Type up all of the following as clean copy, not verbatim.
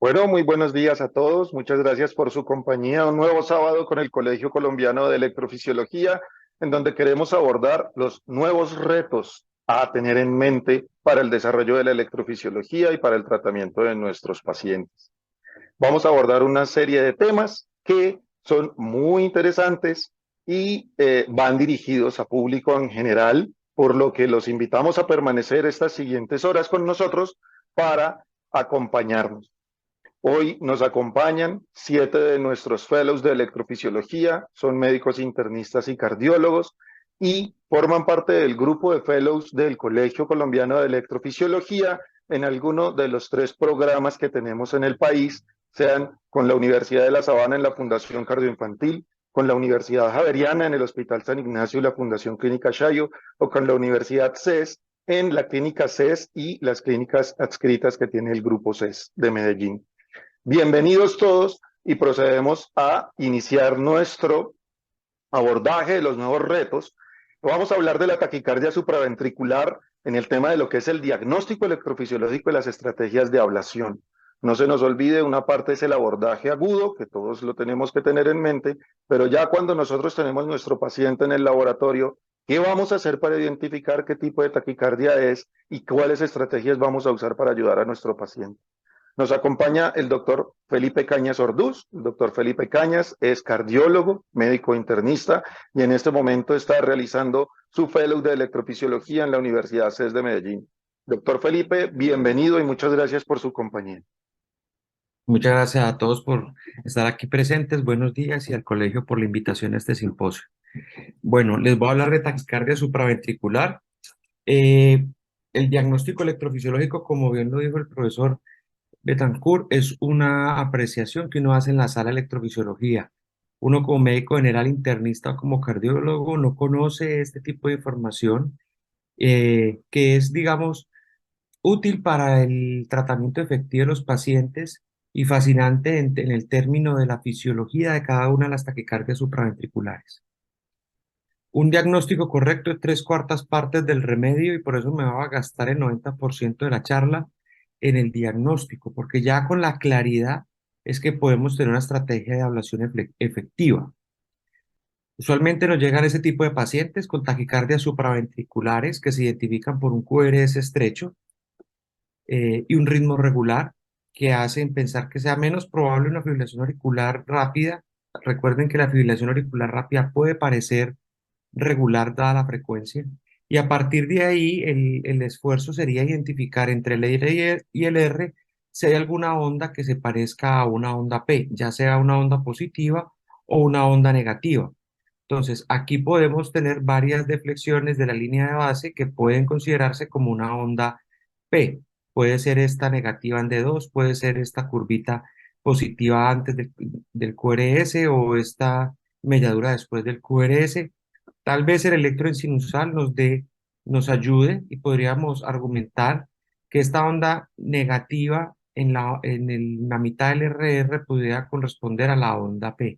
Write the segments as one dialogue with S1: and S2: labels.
S1: Bueno, muy buenos días a todos. Muchas gracias por su compañía. Un nuevo sábado con el Colegio Colombiano de Electrofisiología, en donde queremos abordar los nuevos retos a tener en mente para el desarrollo de la electrofisiología y para el tratamiento de nuestros pacientes. Vamos a abordar una serie de temas que son muy interesantes y van dirigidos a público en general, por lo que los invitamos a permanecer estas siguientes horas con nosotros para acompañarnos. Hoy nos acompañan 7 de nuestros fellows de electrofisiología, son médicos internistas y cardiólogos y forman parte del grupo de fellows del Colegio Colombiano de Electrofisiología en alguno de los 3 programas que tenemos en el país, sean con la Universidad de La Sabana en la Fundación Cardioinfantil, con la Universidad Javeriana en el Hospital San Ignacio y la Fundación Clínica Chayo, o con la Universidad CES en la Clínica CES y las clínicas adscritas que tiene el Grupo CES de Medellín. Bienvenidos todos y procedemos a iniciar nuestro abordaje de los nuevos retos. Vamos a hablar de la taquicardia supraventricular en el tema de lo que es el diagnóstico electrofisiológico y las estrategias de ablación. No se nos olvide, una parte es el abordaje agudo, que todos lo tenemos que tener en mente, pero ya cuando nosotros tenemos nuestro paciente en el laboratorio, ¿qué vamos a hacer para identificar qué tipo de taquicardia es y cuáles estrategias vamos a usar para ayudar a nuestro paciente? Nos acompaña el doctor Felipe Cañas Orduz. El doctor Felipe Cañas es cardiólogo, médico internista y en este momento está realizando su fellow de electrofisiología en la Universidad CES de Medellín. Doctor Felipe, bienvenido y muchas gracias por su compañía.
S2: Muchas gracias a todos por estar aquí presentes. Buenos días y al colegio por la invitación a este simposio. Bueno, les voy a hablar de taquicardia supraventricular. Eh, el diagnóstico electrofisiológico, como bien lo dijo el profesor Betancourt, es una apreciación que uno hace en la sala de electrofisiología. Uno como médico general internista o como cardiólogo no conoce este tipo de información que es, digamos, útil para el tratamiento efectivo de los pacientes y fascinante en el término de la fisiología de cada una de las taquicardias supraventriculares. Un diagnóstico correcto es 3/4 partes del remedio y por eso me va a gastar el 90% de la charla en el diagnóstico, porque ya con la claridad es que podemos tener una estrategia de ablación efectiva. Usualmente nos llegan ese tipo de pacientes con taquicardias supraventriculares que se identifican por un QRS estrecho y un ritmo regular que hacen pensar que sea menos probable una fibrilación auricular rápida. Recuerden que la fibrilación auricular rápida puede parecer regular dada la frecuencia. Y a partir de ahí, el esfuerzo sería identificar entre el R y el R si hay alguna onda que se parezca a una onda P, ya sea una onda positiva o una onda negativa. Entonces, aquí podemos tener varias deflexiones de la línea de base que pueden considerarse como una onda P. Puede ser esta negativa en D2, puede ser esta curvita positiva antes del QRS o esta melladura después del QRS. Tal vez el electro sinusal nos ayude y podríamos argumentar que esta onda negativa la mitad del RR pudiera corresponder a la onda P.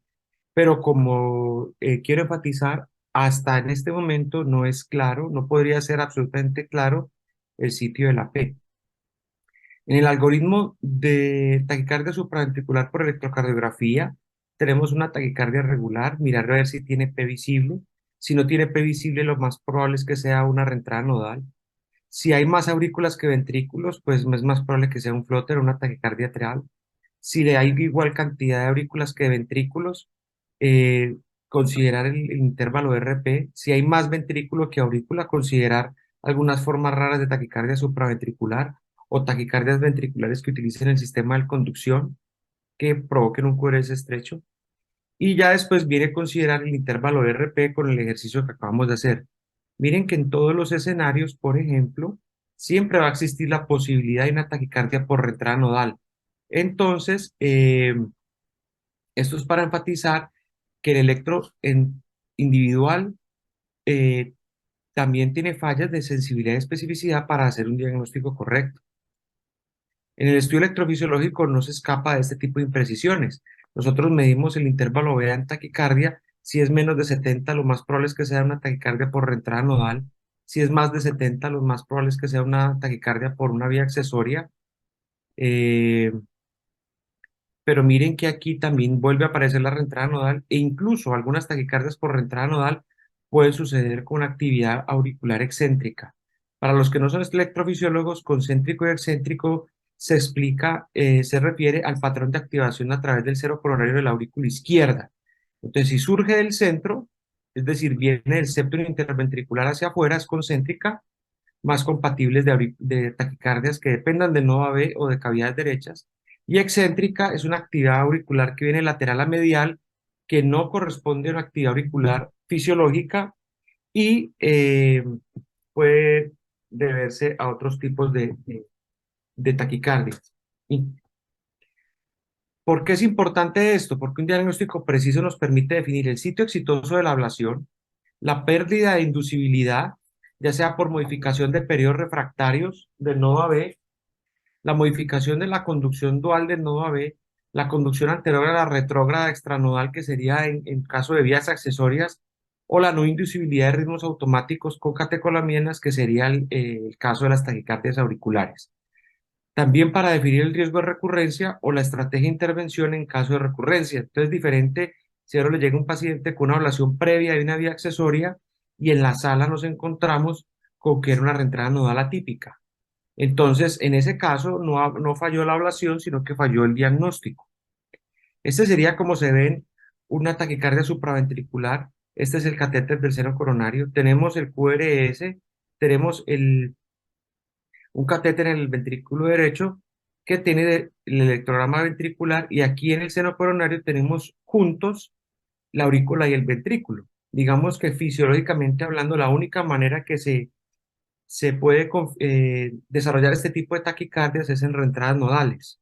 S2: Pero como quiero enfatizar, hasta en este momento no es claro, no podría ser absolutamente claro el sitio de la P. En el algoritmo de taquicardia supraventricular por electrocardiografía, tenemos una taquicardia regular, mirar a ver si tiene P visible. Si no tiene P visible, lo más probable es que sea una reentrada nodal. Si hay más aurículas que ventrículos, pues es más probable que sea un flóter o una taquicardia atrial. Si le hay igual cantidad de aurículas que de ventrículos, eh, considerar el intervalo RP. Si hay más ventrículo que aurícula, considerar algunas formas raras de taquicardia supraventricular o taquicardias ventriculares que utilicen el sistema de conducción que provoquen un QRS estrecho. Y ya después viene a considerar el intervalo RP con el ejercicio que acabamos de hacer. Miren que en todos los escenarios, por ejemplo, siempre va a existir la posibilidad de una taquicardia por reentrada nodal. Entonces, esto es para enfatizar que el individual eh, también tiene fallas de sensibilidad y especificidad para hacer un diagnóstico correcto. En el estudio electrofisiológico no se escapa de este tipo de imprecisiones. Nosotros medimos el intervalo beta en taquicardia. Si es menos de 70, lo más probable es que sea una taquicardia por reentrada nodal. Si es más de 70, lo más probable es que sea una taquicardia por una vía accesoria. Eh, pero miren que aquí también vuelve a aparecer la reentrada nodal e incluso algunas taquicardias por reentrada nodal pueden suceder con actividad auricular excéntrica. Para los que no son electrofisiólogos, concéntrico y excéntrico se refiere al patrón de activación a través del cero coronario de la aurícula izquierda. Entonces, si surge del centro, es decir, viene del septo interventricular hacia afuera, es concéntrica, más compatibles de taquicardias que dependan del nodo AB o de cavidades derechas. Y excéntrica es una actividad auricular que viene lateral a medial, que no corresponde a una actividad auricular fisiológica y puede deberse a otros tipos de taquicardia. ¿Y por qué es importante esto? Porque un diagnóstico preciso nos permite definir el sitio exitoso de la ablación, la pérdida de inducibilidad, ya sea por modificación de periodos refractarios del nodo AB, la modificación de la conducción dual del nodo AB, la conducción anterior a la retrógrada extranodal, que sería en caso de vías accesorias, o la no inducibilidad de ritmos automáticos con catecolaminas, que sería el caso de las taquicardias auriculares. También para definir el riesgo de recurrencia o la estrategia de intervención en caso de recurrencia. Entonces, diferente si ahora le llega un paciente con una ablación previa de una vía accesoria y en la sala nos encontramos con que era una reentrada nodal atípica. Entonces, en ese caso, no falló la ablación, sino que falló el diagnóstico. Este sería como se ve en una taquicardia supraventricular. Este es el catéter del seno coronario. Tenemos el QRS, tenemos un catéter en el ventrículo derecho que tiene el electrograma ventricular y aquí en el seno coronario tenemos juntos la aurícula y el ventrículo. Digamos que fisiológicamente hablando, la única manera que se puede desarrollar este tipo de taquicardias es en reentradas nodales.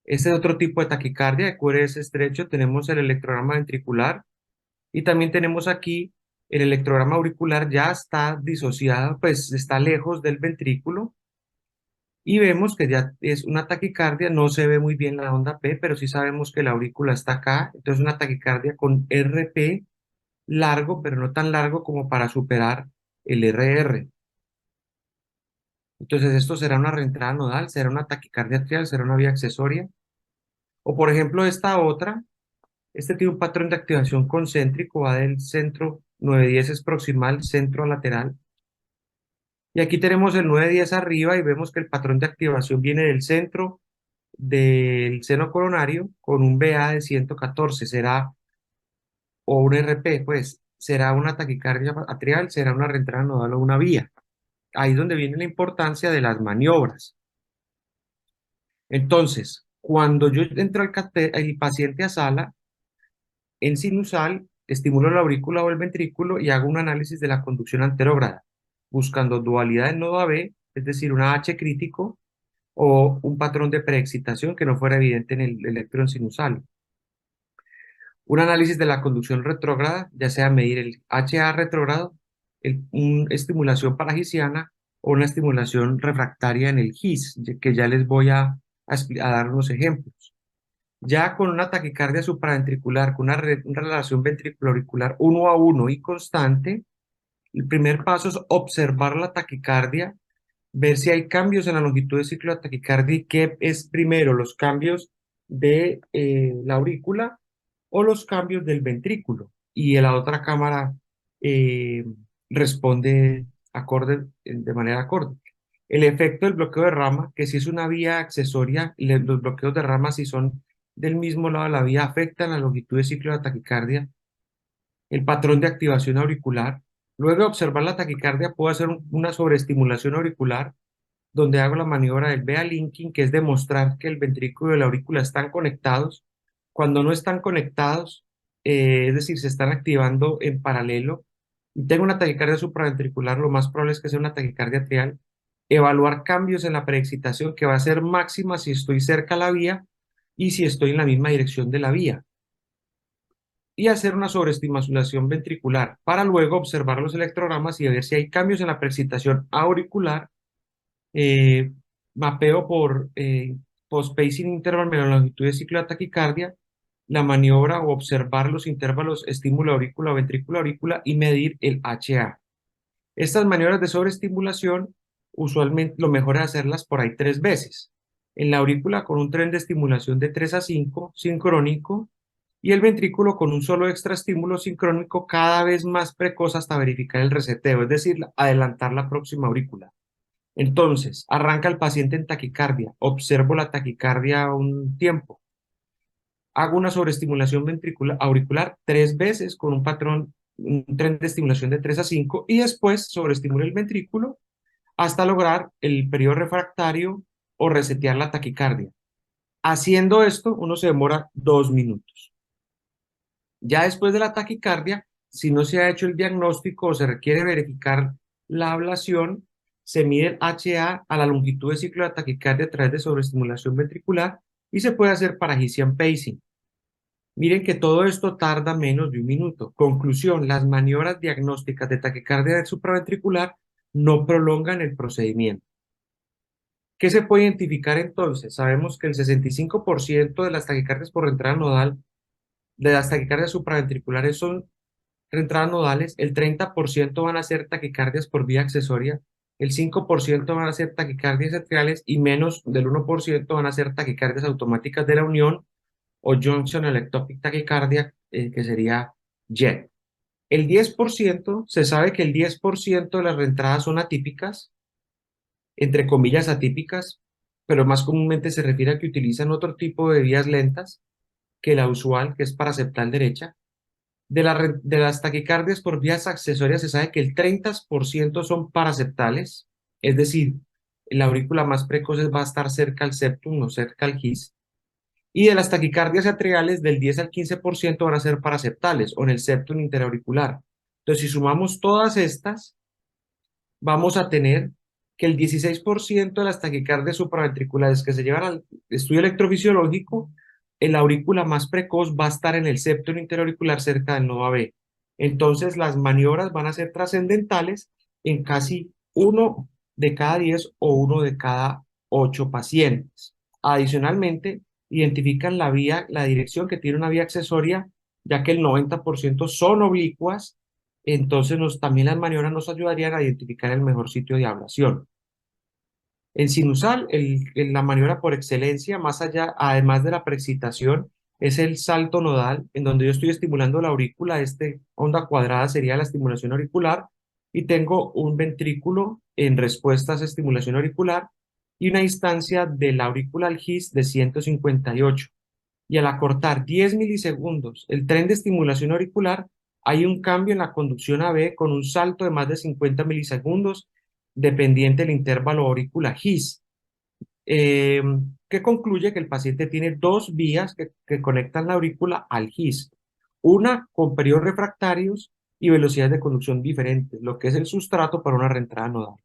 S2: Este es otro tipo de taquicardia de QRS estrecho. Tenemos el electrograma ventricular y también tenemos aquí el electrograma auricular, ya está disociado, pues está lejos del ventrículo y vemos que ya es una taquicardia. No se ve muy bien la onda P, pero sí sabemos que la aurícula está acá. Entonces una taquicardia con RP largo, pero no tan largo como para superar el RR. Entonces, esto será una reentrada nodal, será una taquicardia atrial, será una vía accesoria. O, por ejemplo, esta otra, este tiene un patrón de activación concéntrico, va del centro 9-10 es proximal, centro a lateral. Y aquí tenemos el 9-10 arriba y vemos que el patrón de activación viene del centro del seno coronario con un BA de 114. Será, o un RP, pues, será una taquicardia atrial, será una reentrada nodal o una vía. Ahí es donde viene la importancia de las maniobras. Entonces, cuando yo entro el paciente a sala, en sinusal, estimulo la aurícula o el ventrículo y hago un análisis de la conducción anterógrada, buscando dualidad del nodo AB, es decir, una H crítico, o un patrón de preexcitación que no fuera evidente en el electro sinusal. Un análisis de la conducción retrógrada, ya sea medir el HA retrógrado, una estimulación paragisiana o una estimulación refractaria en el GIS, que ya les voy a dar unos ejemplos. Ya con una taquicardia supraventricular, con una relación ventricular 1 a 1 y constante, el primer paso es observar la taquicardia, ver si hay cambios en la longitud de ciclo de taquicardia y qué es primero, los cambios de la aurícula o los cambios del ventrículo. Y la otra cámara eh, responde de manera acorde. El efecto del bloqueo de rama, que si es una vía accesoria, los bloqueos de rama si son del mismo lado de la vía afectan la longitud de ciclo de la taquicardia, el patrón de activación auricular. Luego de observar la taquicardia, puedo hacer una sobreestimulación auricular, donde hago la maniobra del Bea linking, que es demostrar que el ventrículo y la aurícula están conectados. Cuando no están conectados, es decir, se están activando en paralelo, y tengo una taquicardia supraventricular, lo más probable es que sea una taquicardia atrial. Evaluar cambios en la preexcitación, que va a ser máxima si estoy cerca a la vía y si estoy en la misma dirección de la vía, y hacer una sobreestimulación ventricular para luego observar los electrogramas y ver si hay cambios en la preexcitación auricular. eh, Mapeo por post-pacing interval de la longitud de ciclo de taquicardia, la maniobra o observar los intervalos estímulo aurícula o ventrículo aurícula y medir el HA. Estas maniobras de sobreestimulación, usualmente lo mejor es hacerlas por ahí 3 veces. en la aurícula con un tren de estimulación de 3 a 5, sincrónico, y el ventrículo con un solo extraestímulo sincrónico cada vez más precoz hasta verificar el reseteo, es decir, adelantar la próxima aurícula. Entonces, arranca el paciente en taquicardia, observo la taquicardia un tiempo, hago una sobreestimulación auricular 3 veces con un patrón, un tren de estimulación de 3 a 5 y después sobreestimulo el ventrículo hasta lograr el periodo refractario o resetear la taquicardia. Haciendo esto, uno se demora 2 minutos. Ya después de la taquicardia, si no se ha hecho el diagnóstico o se requiere verificar la ablación, se mide el HA a la longitud de ciclo de taquicardia a través de sobreestimulación ventricular y se puede hacer paragician pacing. Miren que todo esto tarda menos de 1 minuto. Conclusión, las maniobras diagnósticas de taquicardia supraventricular no prolongan el procedimiento. ¿Qué se puede identificar entonces? Sabemos que el 65% de las taquicardias por entrada nodal, de las taquicardias supraventriculares son entradas nodales, el 30% van a ser taquicardias por vía accesoria, el 5% van a ser taquicardias atriales y menos del 1% van a ser taquicardias automáticas de la unión o Junction Ectopic Tachycardia, que sería JET. El 10%, se sabe que el 10% de las reentradas son atípicas, entre comillas atípicas, pero más comúnmente se refiere a que utilizan otro tipo de vías lentas que la usual, que es paraceptal derecha. De las taquicardias por vías accesorias se sabe que el 30% son paraceptales, es decir, la aurícula más precoz va a estar cerca al septum, no cerca al GIS. Y de las taquicardias atriales, del 10 al 15% van a ser paraceptales o en el septum interauricular. Entonces, si sumamos todas estas, vamos a tener que el 16% de las taquicardias supraventriculares que se llevan al estudio electrofisiológico, el aurícula más precoz va a estar en el septum interauricular cerca del nodo AB. Entonces, las maniobras van a ser trascendentales en casi 1 de cada 10 o 1 de cada 8 pacientes. Adicionalmente, identifican la vía, la dirección que tiene una vía accesoria, ya que el 90% son oblicuas, entonces también las maniobras nos ayudarían a identificar el mejor sitio de ablación. En sinusal, la maniobra por excelencia, más allá, además de la preexcitación, es el salto nodal, en donde yo estoy estimulando la aurícula. Onda cuadrada sería la estimulación auricular, y tengo un ventrículo en respuesta a esa estimulación auricular y una distancia de la aurícula al GIS de 158. Y al acortar 10 milisegundos el tren de estimulación auricular, hay un cambio en la conducción AB con un salto de más de 50 milisegundos dependiente del intervalo aurícula-GIS, eh, que concluye que el paciente tiene dos vías que conectan la aurícula al GIS, una con periodos refractarios y velocidades de conducción diferentes, lo que es el sustrato para una reentrada nodal.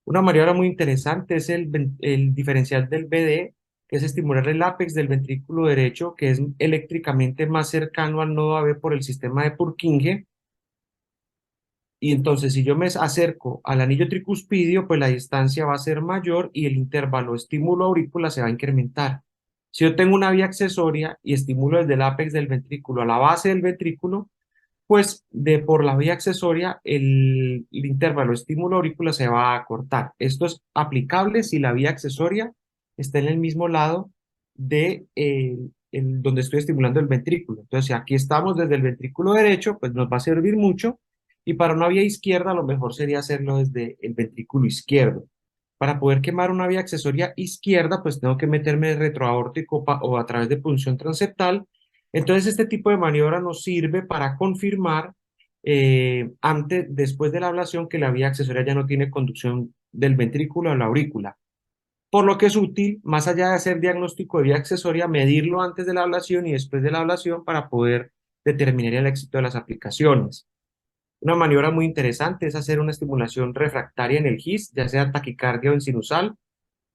S2: Una maniobra muy interesante es el diferencial del BD, que es estimular el ápex del ventrículo derecho, que es eléctricamente más cercano al nodo AB por el sistema de Purkinje. Y entonces, si yo me acerco al anillo tricuspidio, pues la distancia va a ser mayor y el intervalo estímulo-aurícula se va a incrementar. Si yo tengo una vía accesoria y estimulo desde el ápex del ventrículo a la base del ventrículo, pues por la vía accesoria el intervalo estímulo-aurícula se va a acortar. Esto es aplicable si la vía accesoria está en el mismo lado de donde estoy estimulando el ventrículo. Entonces, si aquí estamos desde el ventrículo derecho, pues nos va a servir mucho. Y para una vía izquierda, lo mejor sería hacerlo desde el ventrículo izquierdo. Para poder quemar una vía accesoria izquierda, pues tengo que meterme retroaórtico o a través de punción transeptal. Entonces, este tipo de maniobra nos sirve para confirmar después de la ablación, que la vía accesoria ya no tiene conducción del ventrículo a la aurícula. Por lo que es útil, más allá de hacer diagnóstico de vía accesoria, medirlo antes de la ablación y después de la ablación para poder determinar el éxito de las aplicaciones. Una maniobra muy interesante es hacer una estimulación refractaria en el GIS, ya sea taquicardia o en sinusal,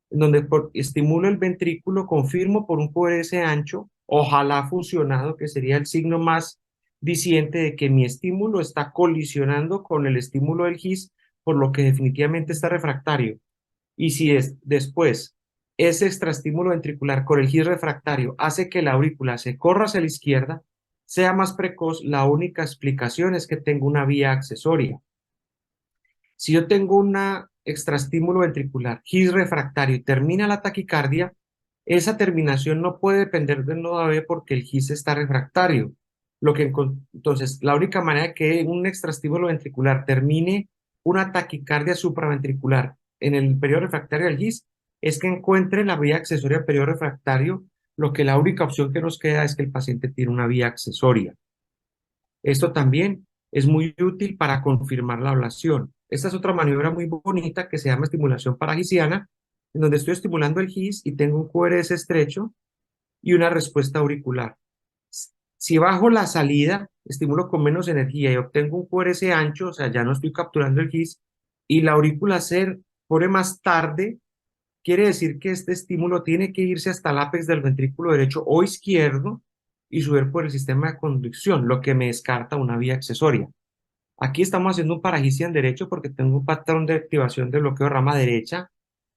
S2: en donde estimulo el ventrículo, confirmo por un QRS ancho, ojalá fusionado, que sería el signo más diciente de que mi estímulo está colisionando con el estímulo del GIS, por lo que definitivamente está refractario. Y si después ese extraestímulo ventricular con el GIS refractario hace que la aurícula se corra hacia la izquierda, sea más precoz, la única explicación es que tengo una vía accesoria. Si yo tengo una extraestímulo ventricular, GIS refractario, y termina la taquicardia, esa terminación no puede depender del nodo AB porque el GIS está refractario. Entonces, la única manera de que un extraestímulo ventricular termine una taquicardia supraventricular en el periodo refractario del GIS es que encuentre la vía accesoria del periodo refractario, lo que la única opción que nos queda es que el paciente tiene una vía accesoria. Esto también es muy útil para confirmar la ablación. Esta es otra maniobra muy bonita que se llama estimulación paragisiana, en donde estoy estimulando el GIS y tengo un QRS estrecho y una respuesta auricular. Si bajo la salida, estimulo con menos energía y obtengo un QRS ancho, o sea, ya no estoy capturando el GIS, y la aurícula se pone más tarde, quiere decir que este estímulo tiene que irse hasta el ápex del ventrículo derecho o izquierdo y subir por el sistema de conducción, lo que me descarta una vía accesoria. Aquí estamos haciendo un paragisian derecho porque tengo un patrón de activación del bloqueo de rama derecha,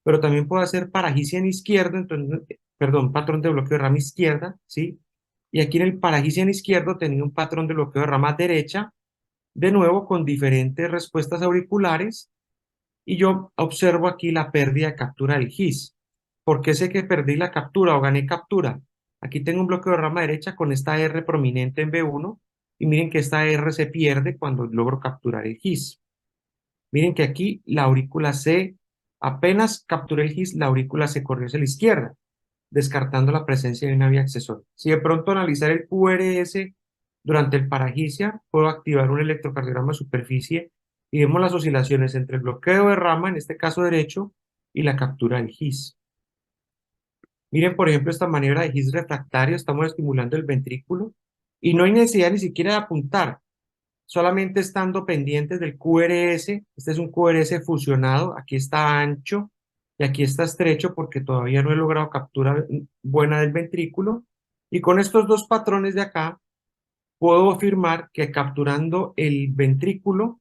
S2: pero también puedo hacer paragisian izquierdo, entonces, perdón, patrón de bloqueo de rama izquierda, ¿sí? Y aquí en el paragisian izquierdo tenía un patrón de bloqueo de rama derecha, de nuevo con diferentes respuestas auriculares, y yo observo aquí la pérdida de captura del GIS. ¿Por qué sé que perdí la captura o gané captura? Aquí tengo un bloqueo de rama derecha con esta R prominente en B1 y miren que esta R se pierde cuando logro capturar el GIS. Miren que aquí la aurícula C, apenas capturé el GIS, la aurícula se corrió hacia la izquierda, descartando la presencia de una vía accesoria. Si de pronto analizar el QRS durante el paragisia, puedo activar un electrocardiograma de superficie y vemos las oscilaciones entre el bloqueo de rama, en este caso derecho, y la captura del GIS. Miren, por ejemplo, esta maniobra de GIS refractario, estamos estimulando el ventrículo y no hay necesidad ni siquiera de apuntar, solamente estando pendientes del QRS. Este es un QRS fusionado, aquí está ancho y aquí está estrecho porque todavía no he logrado captura buena del ventrículo. Y con estos dos patrones de acá, puedo afirmar que capturando el ventrículo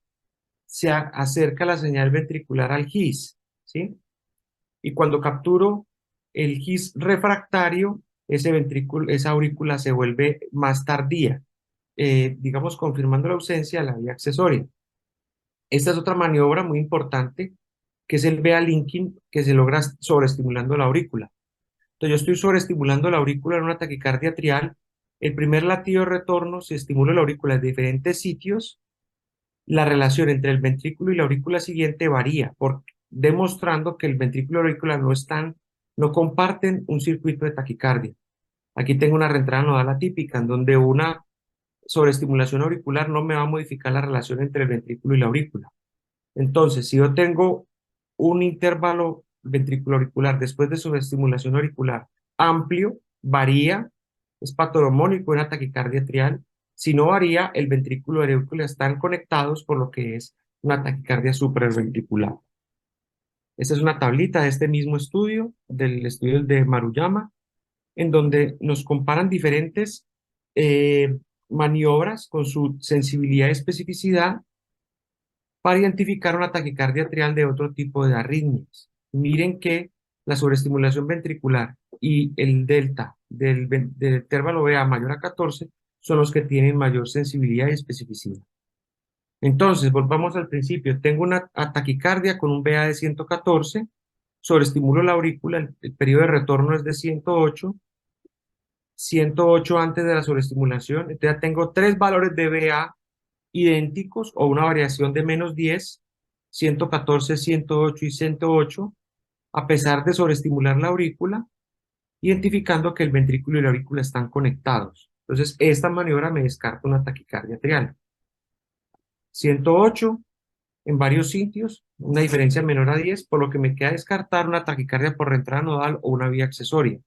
S2: se acerca la señal ventricular al GIS, ¿sí? Y cuando capturo el GIS refractario, ese ventrículo, esa aurícula se vuelve más tardía, digamos, confirmando la ausencia de la vía accesoria. Esta es otra maniobra muy importante, que es el vea linking, que se logra sobreestimulando la aurícula. Entonces, yo estoy sobreestimulando la aurícula en una taquicardia atrial. El primer latido de retorno, se estimula la aurícula en diferentes sitios. La relación entre el ventrículo y la aurícula siguiente varía, demostrando que el ventrículo y la aurícula no comparten un circuito de taquicardia. Aquí tengo una reentrada nodal atípica, en donde una sobreestimulación auricular no me va a modificar la relación entre el ventrículo y la aurícula. Entonces, si yo tengo un intervalo ventriculoauricular después de sobreestimulación auricular amplio, varía, es patognomónico en una taquicardia atrial. Si no varía, el ventrículo y la aurícula están conectados, por lo que es una taquicardia supraventricular. Esta es una tablita de este mismo estudio, del estudio de Maruyama, en donde nos comparan diferentes maniobras con su sensibilidad y especificidad para identificar una taquicardia atrial de otro tipo de arritmias. Miren que la sobreestimulación ventricular y el delta del intervalo BA mayor a 14 son los que tienen mayor sensibilidad y especificidad. Entonces, volvamos al principio. Tengo una taquicardia con un BA de 114, sobreestimulo la aurícula, el periodo de retorno es de 108, 108 antes de la sobreestimulación, entonces ya tengo tres valores de BA idénticos o una variación de menos 10, 114, 108 y 108, a pesar de sobreestimular la aurícula, identificando que el ventrículo y la aurícula están conectados. Entonces, esta maniobra me descarta una taquicardia atrial. 108 en varios sitios, una diferencia menor a 10, por lo que me queda descartar una taquicardia por reentrada nodal o una vía accesoria.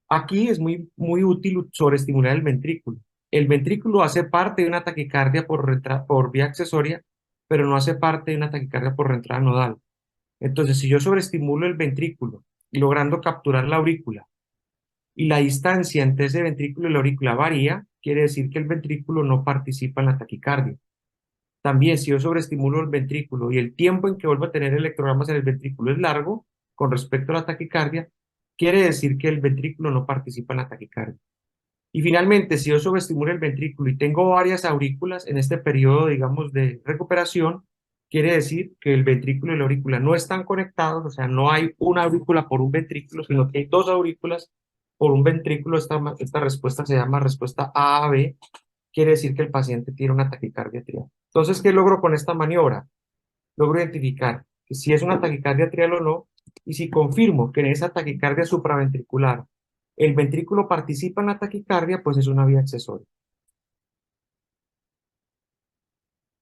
S2: Aquí es muy útil sobreestimular el ventrículo. El ventrículo hace parte de una taquicardia por vía accesoria, pero no hace parte de una taquicardia por reentrada nodal. Entonces, si yo sobreestimulo el ventrículo, logrando capturar la aurícula, y la distancia entre ese ventrículo y la aurícula varía, quiere decir que el ventrículo no participa en la taquicardia. También, si yo sobreestimulo el ventrículo y el tiempo en que vuelvo a tener electrogramas en el ventrículo es largo, con respecto a la taquicardia, quiere decir que el ventrículo no participa en la taquicardia. Y finalmente, si yo sobreestimulo el ventrículo y tengo varias aurículas en este periodo, digamos, de recuperación, quiere decir que el ventrículo y la aurícula no están conectados, o sea, no hay una aurícula por un ventrículo, sino que hay dos aurículas por un ventrículo. Esta respuesta se llama respuesta A a B, quiere decir que el paciente tiene una taquicardia atrial. Entonces, ¿qué logro con esta maniobra? Logro identificar que si es una taquicardia atrial o no, y si confirmo que en esa taquicardia supraventricular el ventrículo participa en la taquicardia, pues es una vía accesoria.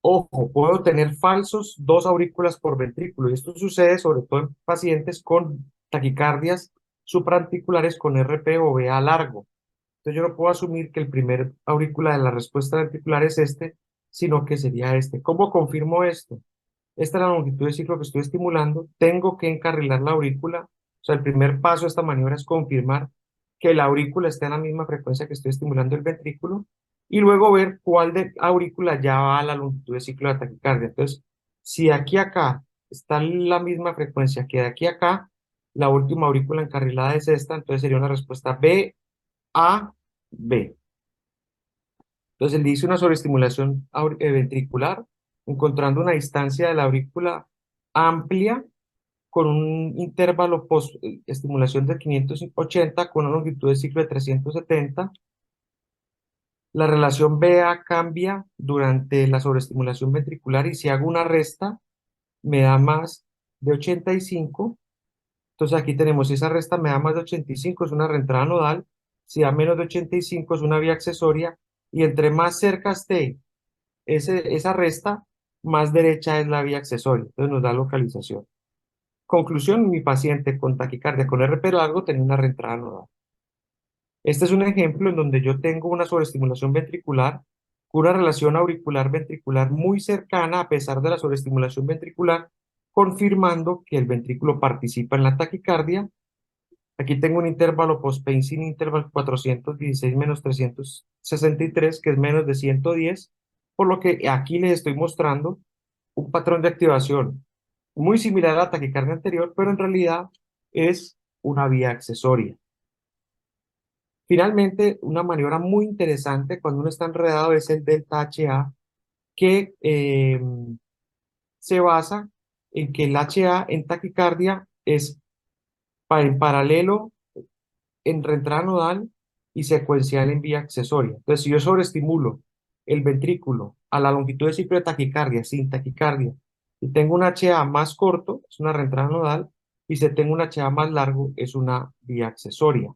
S2: Ojo, puedo tener falsos dos aurículas por ventrículo, y esto sucede sobre todo en pacientes con taquicardias supraventriculares con RP o VA largo. Entonces yo no puedo asumir que el primer aurícula de la respuesta ventricular es este, sino que sería este. ¿Cómo confirmo esto? Esta es la longitud de ciclo que estoy estimulando. Tengo que encarrilar la aurícula. O sea, el primer paso de esta maniobra es confirmar que la aurícula esté en la misma frecuencia que estoy estimulando el ventrículo y luego ver cuál de aurícula ya va a la longitud de ciclo de taquicardia. Entonces, si de aquí a acá está en la misma frecuencia que de aquí a acá, la última aurícula encarrilada es esta, entonces sería una respuesta B, A, B. Entonces, él dice una sobreestimulación ventricular, encontrando una distancia de la aurícula amplia con un intervalo post-estimulación de 580 con una longitud de ciclo de 370. La relación BA cambia durante la sobreestimulación ventricular y si hago una resta, me da más de 85. Entonces, aquí tenemos, si esa resta me da más de 85, es una reentrada nodal. Si da menos de 85, es una vía accesoria. Y entre más cerca esté esa resta, más derecha es la vía accesoria. Entonces nos da localización. Conclusión, mi paciente con taquicardia con RP largo tenía una reentrada nodal. Este es un ejemplo en donde yo tengo una sobreestimulación ventricular con una relación auricular-ventricular muy cercana a pesar de la sobreestimulación ventricular, confirmando que el ventrículo participa en la taquicardia. Aquí tengo un intervalo post-pacing interval 416 menos 363, que es menos de 110, por lo que aquí les estoy mostrando un patrón de activación muy similar a la taquicardia anterior, pero en realidad es una vía accesoria. Finalmente, una maniobra muy interesante cuando uno está enredado es el delta HA, que se basa en que el HA en taquicardia es en paralelo en reentrada nodal y secuencial en vía accesoria. Entonces, si yo sobreestimulo el ventrículo a la longitud de ciclo de taquicardia sin taquicardia y tengo un HA más corto, es una reentrada nodal, y si tengo un HA más largo, es una vía accesoria.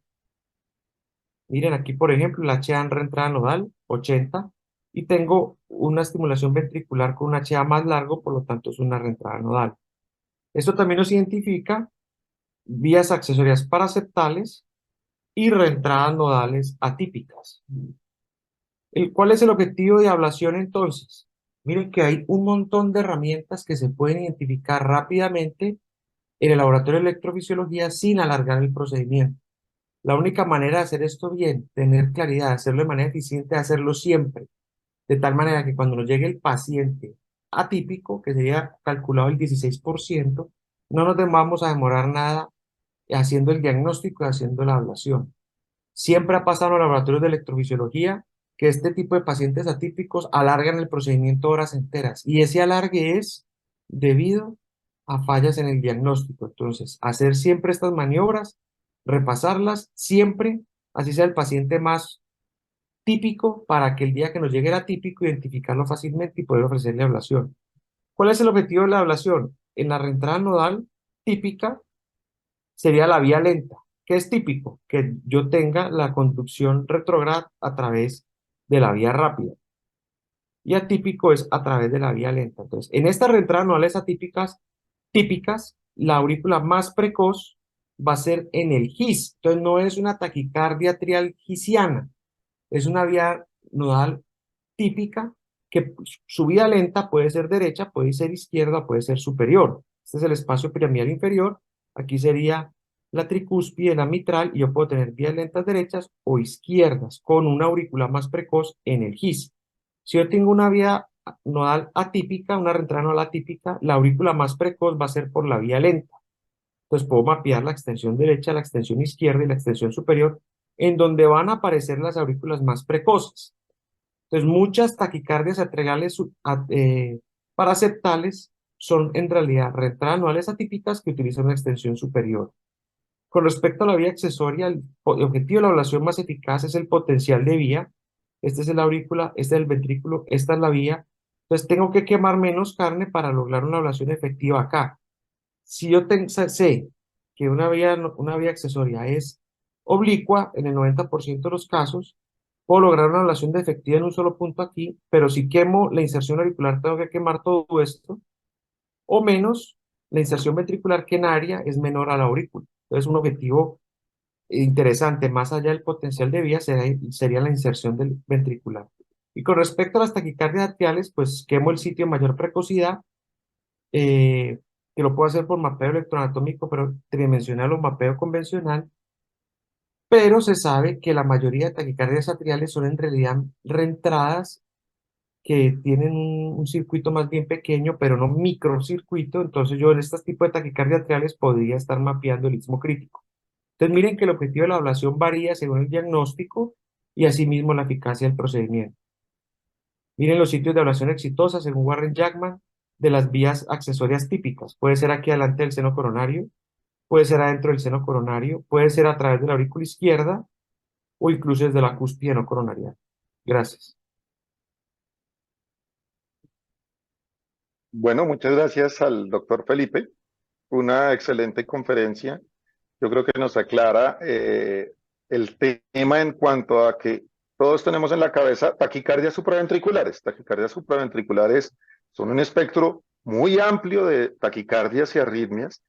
S2: Miren aquí, por ejemplo, el HA en reentrada nodal, 80, y tengo una estimulación ventricular con un HA más largo, por lo tanto es una reentrada nodal. Esto también nos identifica vías accesorias paraceptales y reentradas nodales atípicas. ¿Cuál es el objetivo de ablación entonces? Miren que hay un montón de herramientas que se pueden identificar rápidamente en el laboratorio de electrofisiología sin alargar el procedimiento. La única manera de hacer esto bien, tener claridad, hacerlo de manera eficiente, hacerlo siempre, de tal manera que cuando nos llegue el paciente atípico, que sería calculado el 16%, no nos vamos a demorar nada haciendo el diagnóstico y haciendo la ablación. Siempre ha pasado en los laboratorios de electrofisiología que este tipo de pacientes atípicos alargan el procedimiento horas enteras y ese alargue es debido a fallas en el diagnóstico. Entonces, hacer siempre estas maniobras, repasarlas siempre, así sea el paciente más típico, para que el día que nos llegue el atípico, identificarlo fácilmente y poder ofrecerle ablación. ¿Cuál es el objetivo de la ablación? En la reentrada nodal típica sería la vía lenta. ¿Qué es típico? Que yo tenga la conducción retrógrada a través de la vía rápida. Y atípico es a través de la vía lenta. Entonces, en estas reentradas nodales atípicas, típicas, la aurícula más precoz va a ser en el GIS. Entonces, no es una taquicardia atrial gisiana, es una vía nodal típica que su vía lenta puede ser derecha, puede ser izquierda, puede ser superior. Este es el espacio piramidal inferior. Aquí sería la tricúspide, la mitral, y yo puedo tener vías lentas derechas o izquierdas con una aurícula más precoz en el GIS. Si yo tengo una vía nodal atípica, una reentrada nodal atípica, la aurícula más precoz va a ser por la vía lenta. Entonces puedo mapear la extensión derecha, la extensión izquierda y la extensión superior, en donde van a aparecer las aurículas más precoces. Entonces, muchas taquicardias atriales paraceptales son en realidad retroanuales atípicas que utilizan una extensión superior. Con respecto a la vía accesoria, el objetivo de la ablación más eficaz es el potencial de vía. Este es el aurícula, este es el ventrículo, esta es la vía. Entonces tengo que quemar menos carne para lograr una ablación efectiva acá. Si yo sé que una vía accesoria es oblicua, en el 90% de los casos, puedo lograr una ablación de efectiva en un solo punto aquí, pero si quemo la inserción auricular, tengo que quemar todo esto, o menos, la inserción ventricular que en área es menor a la aurícula. Entonces, un objetivo interesante, más allá del potencial de vía, sería la inserción del ventricular. Y con respecto a las taquicardias atriales, pues quemo el sitio de mayor precocidad, eh, que lo puedo hacer por mapeo electroanatómico, pero tridimensional o mapeo convencional, pero se sabe que la mayoría de taquicardias atriales son en realidad reentradas que tienen un circuito más bien pequeño, pero no microcircuito, entonces yo en este tipo de taquicardias atriales podría estar mapeando el istmo crítico. Entonces miren que el objetivo de la ablación varía según el diagnóstico y asimismo la eficacia del procedimiento. Miren los sitios de ablación exitosa según Warren Jackman de las vías accesorias típicas. Puede ser aquí adelante del seno coronario, puede ser adentro del seno coronario, puede ser a través de la aurícula izquierda o incluso desde la cúspide no coronarial. Gracias.
S1: Bueno, muchas gracias al doctor Felipe. Una excelente conferencia. Yo creo que nos aclara el tema en cuanto a que todos tenemos en la cabeza taquicardias supraventriculares. Taquicardias supraventriculares son un espectro muy amplio de taquicardias y arritmias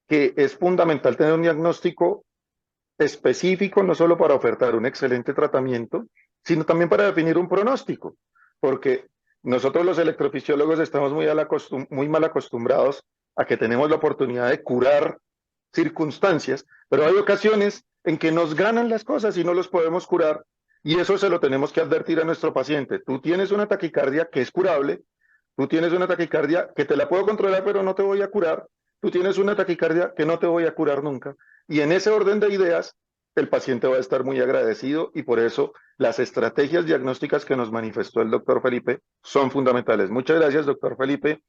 S1: que es fundamental tener un diagnóstico específico, no solo para ofertar un excelente tratamiento, sino también para definir un pronóstico, porque nosotros los electrofisiólogos estamos muy mal acostumbrados a que tenemos la oportunidad de curar circunstancias, pero hay ocasiones en que nos ganan las cosas y no los podemos curar, y eso se lo tenemos que advertir a nuestro paciente. Tú tienes una taquicardia que es curable, tú tienes una taquicardia que te la puedo controlar, pero no te voy a curar, tú tienes una taquicardia que no te voy a curar nunca. Y en ese orden de ideas, el paciente va a estar muy agradecido y por eso las estrategias diagnósticas que nos manifestó el doctor Felipe son fundamentales. Muchas gracias, doctor Felipe.